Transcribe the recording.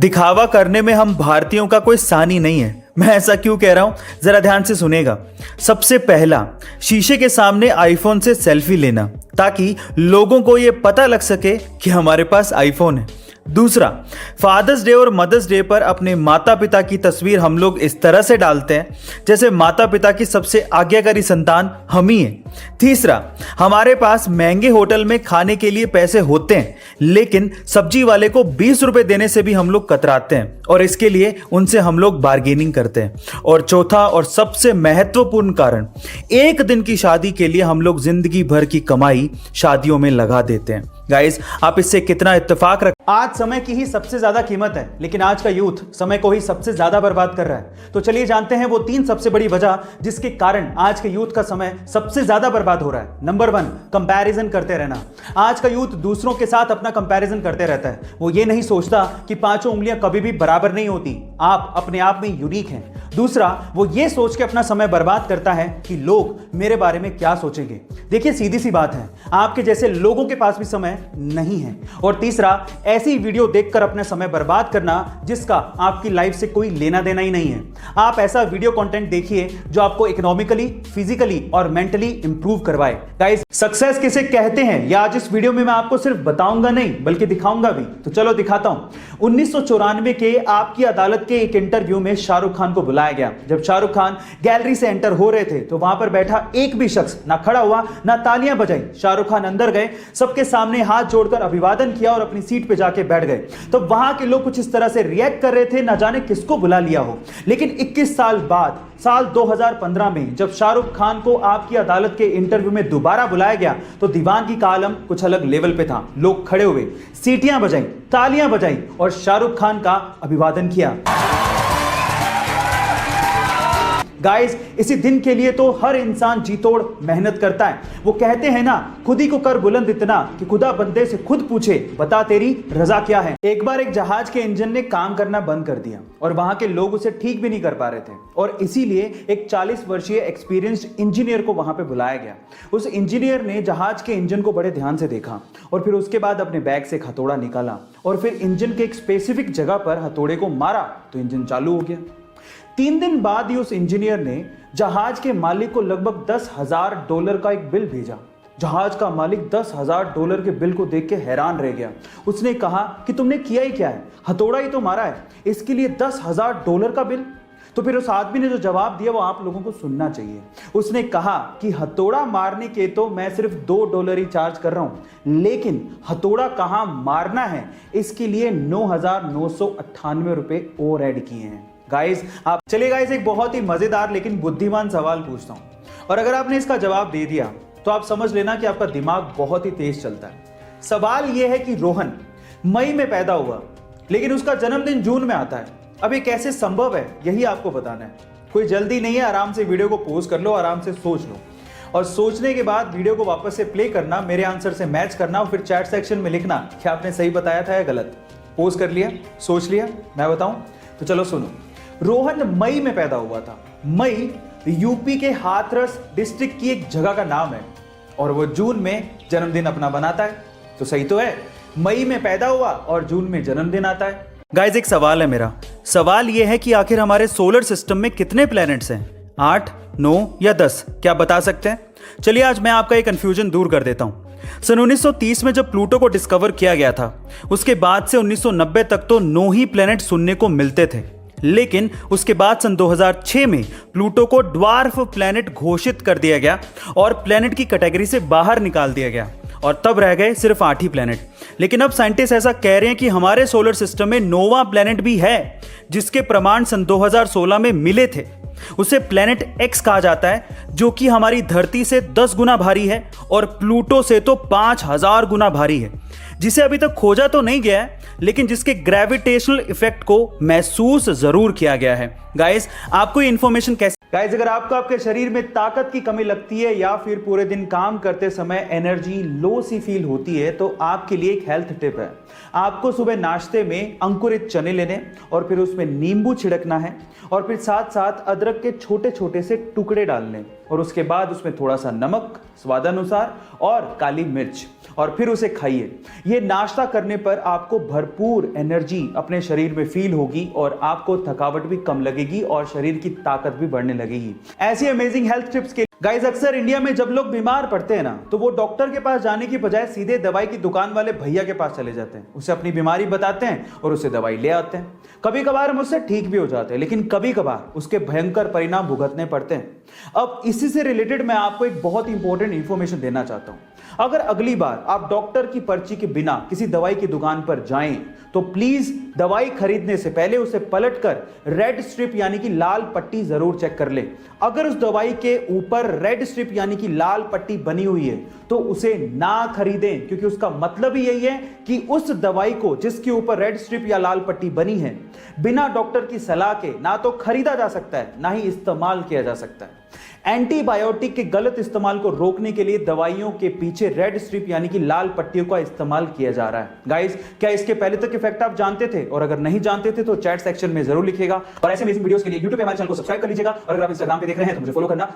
दिखावा करने में हम भारतीयों का कोई सानी नहीं है। मैं ऐसा क्यों कह रहा हूं, जरा ध्यान से सुनेगा। सबसे पहला, शीशे के सामने आईफोन से सेल्फी लेना ताकि लोगों को यह पता लग सके कि हमारे पास आईफोन है। दूसरा, फादर्स डे और मदर्स डे पर अपने माता पिता की तस्वीर हम लोग इस तरह से डालते हैं जैसे माता पिता की सबसे आज्ञाकारी संतान हम ही हैं। तीसरा, हमारे पास महंगे होटल में खाने के लिए पैसे होते हैं लेकिन सब्जी वाले को 20 रुपए देने से भी हम लोग कतराते हैं और इसके लिए उनसे हम लोग बार्गेनिंग करते हैं। और चौथा और सबसे महत्वपूर्ण कारण, एक दिन की शादी के लिए हम लोग जिंदगी भर की कमाई शादियों में लगा देते हैं। गाइस, आप इससे कितना इत्तेफाक रख। आज समय की ही सबसे ज्यादा कीमत है लेकिन आज का यूथ समय को ही सबसे ज्यादा बर्बाद कर रहा है। तो चलिए जानते हैं वो 3 सबसे बड़ी वजह जिसके कारण आज के यूथ का समय सबसे ज्यादा बर्बाद हो रहा है। नंबर 1, कंपैरिजन करते रहना। आज का यूथ दूसरों के साथ अपना कंपैरिजन करते रहता है। वो ये नहीं सोचता कि 5 उंगलियां कभी भी बराबर नहीं होती, आप अपने आप में यूनिक हैं। दूसरा, वो ये सोच के अपना समय बर्बाद करता है कि लोग मेरे बारे में क्या सोचेंगे। देखिए, सीधी सी बात है, आपके जैसे लोगों के पास भी समय नहीं है। और तीसरा, ऐसी वीडियो देखकर अपना समय बर्बाद करना जिसका आपकी लाइफ से कोई लेना देना ही नहीं है। आप ऐसा वीडियो कंटेंट देखिए जो आपको इकोनॉमिकली, फिजिकली और मेंटली इंप्रूव करवाए। गाइस, सक्सेस किसे कहते हैं यह आज इस वीडियो में मैं आपको सिर्फ बताऊंगा नहीं बल्कि दिखाऊंगा भी। तो चलो दिखाता हूं। 1994 के आपकी अदालत के एक इंटरव्यू में शाहरुख खान को बुलाया गया। जब शाहरुख खान गैलरी से एंटर हो रहे थे तो वहां पर बैठा एक भी शख्स ना खड़ा हुआ ना तालियां बजाई। शाहरुख खान अंदर गए, सबके सामने हाथ जोड़कर अभिवादन किया और अपनी सीट पे जाके बैठ गए। तो वहां के लोग कुछ इस तरह से रिएक्ट कर रहे थे, ना जाने किसको बुला लिया हो। लेकिन 21 साल बाद, साल 2015 में जब शाहरुख खान को आपकी अदालत के इंटरव्यू में दोबारा बुलाया गया तो दीवानगी का आलम कुछ अलग लेवल पे था। लोग खड़े हुए, सीटियां बजाई, तालियां बजाई और शाहरुख खान का अभिवादन किया। गाइस, इसी दिन के लिए तो हर इंसान जी तोड़ मेहनत करता है। वो कहते हैं ना, खुद ही को कर बुलंद इतना कि खुदा बंदे से खुद पूछे, बता तेरी रजा क्या है। एक बार एक जहाज के इंजन ने काम करना बंद कर दिया और वहां के लोग उसे ठीक भी नहीं कर पा रहे थे और इसीलिए एक 40 वर्षीय एक्सपीरियंस्ड इंजीनियर को वहां पे बुलाया गया। उस इंजीनियर ने जहाज के इंजन को बड़े ध्यान से देखा और फिर उसके बाद अपने बैग से एक हथौड़ा निकाला और फिर इंजन के एक स्पेसिफिक जगह पर हथौड़े को मारा तो इंजन चालू हो गया। 3 दिन बाद ही उस इंजीनियर ने जहाज के मालिक को लगभग $10,000 का एक बिल भेजा। जहाज का मालिक $10,000 के बिल को देख के हैरान रह गया। उसने कहा कि तुमने किया ही क्या है, हथौड़ा ही तो मारा है, इसके लिए $10,000 का बिल। तो फिर उस आदमी ने जो जवाब दिया वो आप लोगों को सुनना चाहिए। उसने कहा कि हथौड़ा मारने के तो मैं सिर्फ $2 ही चार्ज कर रहा हूं, लेकिन हथौड़ा कहां मारना है इसके लिए 9,998 रुपए और ऐड किए हैं। गाइस, आप चलिए गाइस, एक बहुत ही मजेदार लेकिन बुद्धिमान सवाल पूछता हूं और अगर आपने इसका जवाब दे दिया तो आप समझ लेना कि आपका दिमाग बहुत ही तेज चलता है। सवाल यह है कि रोहन मई में पैदा हुआ लेकिन उसका जन्मदिन जून में आता है। अब ये कैसे संभव है, यही आपको बताना है। कोई जल्दी नहीं है, आराम से वीडियो को पॉज कर लो, आराम से सोच लो और सोचने के बाद वीडियो को वापस से प्ले करना, मेरे आंसर से मैच करना और फिर चैट सेक्शन में लिखना कि आपने सही बताया था या गलत। पॉज कर लिया, सोच लिया, मैं बताऊं? तो चलो सुनो। रोहन मई में पैदा हुआ था। मई यूपी के हाथरस डिस्ट्रिक्ट की एक जगह का नाम है और वो जून में जन्मदिन अपना बनाता है। तो सही तो है, मई में पैदा हुआ और जून में जन्मदिन आता है। गाइस, एक सवाल है मेरा। सवाल ये है कि आखिर हमारे सोलर सिस्टम में कितने प्लैनेट्स हैं? 8, 9 या 10? क्या बता सकते हैं? चलिए आज मैं आपका ये कंफ्यूजन दूर कर देता हूं। सन 1930 में जब प्लूटो को डिस्कवर किया गया था उसके बाद से 1990 तक तो 9 ही प्लैनेट सुनने को मिलते थे, लेकिन उसके बाद सन 2006 में प्लूटो को ड्वार्फ प्लैनेट घोषित कर दिया गया और प्लैनेट की कैटेगरी से बाहर निकाल दिया गया और तब रह गए सिर्फ 8 ही प्लैनेट। लेकिन अब साइंटिस्ट ऐसा कह रहे हैं कि हमारे सोलर सिस्टम में 9वां प्लैनेट भी है जिसके प्रमाण सन 2016 में मिले थे। उसे प्लैनेट एक्स कहा जाता है जो कि हमारी धरती से 10 गुना भारी है और प्लूटो से तो 5000 गुना भारी है, जिसे अभी तक खोजा तो नहीं गया है लेकिन जिसके ग्रेविटेशनल इफेक्ट को महसूस जरूर किया गया है। गाइस, आपको ये इंफॉर्मेशन कैसे? गाइस, अगर आपको आपके शरीर में ताकत की कमी लगती है या फिर पूरे दिन काम करते समय एनर्जी लो सी फील होती है तो आपके लिए एक हेल्थ टिप है। आपको सुबह नाश्ते में अंकुरित चने लेने और फिर उसमें नींबू छिड़कना है और फिर साथ साथ अदरक के छोटे छोटे से टुकड़े डालने। और उसके बाद उसमें थोड़ा सा नमक स्वादानुसार और काली मिर्च, और फिर उसे खाइए। यह नाश्ता करने पर आपको भरपूर एनर्जी अपने शरीर में फील होगी और आपको थकावट भी कम लगेगी और शरीर की ताकत भी बढ़ने लगेगी। ऐसी अमेजिंग हेल्थ टिप्स के गाइस अक्सर इंडिया में जब लोग बीमार पड़ते हैं ना, तो वो डॉक्टर के पास जाने की बजाय सीधे दवाई की दुकान वाले भैया के पास चले जाते हैं, उसे अपनी बीमारी बताते हैं और उसे दवाई ले आते हैं। कभी कभार मुझसे ठीक भी हो जाते हैं, लेकिन कभी कभार उसके भयंकर परिणाम भुगतने पड़ते हैं। अब इसी से रिलेटेड मैं आपको एक बहुत इंपॉर्टेंट इंफॉर्मेशन देना चाहता हूं। अगर अगली बार आप डॉक्टर की पर्ची के बिना किसी दवाई की दुकान पर जाएं, तो प्लीज दवाई खरीदने से पहले उसे पलटकर रेड स्ट्रिप यानी कि लाल पट्टी जरूर चेक कर लें। अगर उस दवाई के ऊपर रेड स्ट्रिप यानी कि लाल पट्टी बनी हुई है तो उसे ना खरीदें, क्योंकि उसका मतलब ही यही है कि उस दवाई को जिसके ऊपर रेड स्ट्रिप या लाल पट्टी बनी है, बिना डॉक्टर की सलाह के ना तो खरीदा जा सकता है, ना ही इस्तेमाल किया जा सकता है। एंटीबायोटिक के गलत इस्तेमाल को रोकने के लिए दवाइयों के पीछे रेड स्ट्रिप यानी कि लाल पट्टियों का इस्तेमाल किया जा रहा है। गाइस, क्या इसके पहले तक इफेक्ट आप जानते थे? और अगर नहीं जानते थे तो चैट सेक्शन में जरूर लिखिएगा। और ऐसे अमेजिंग वीडियोस के लिए YouTube पे हमारे चैनल को सब्सक्राइब कर लीजिएगा। और अगर आप इंस्टाग्राम पे देख रहे हैं तो मुझे फॉलो करना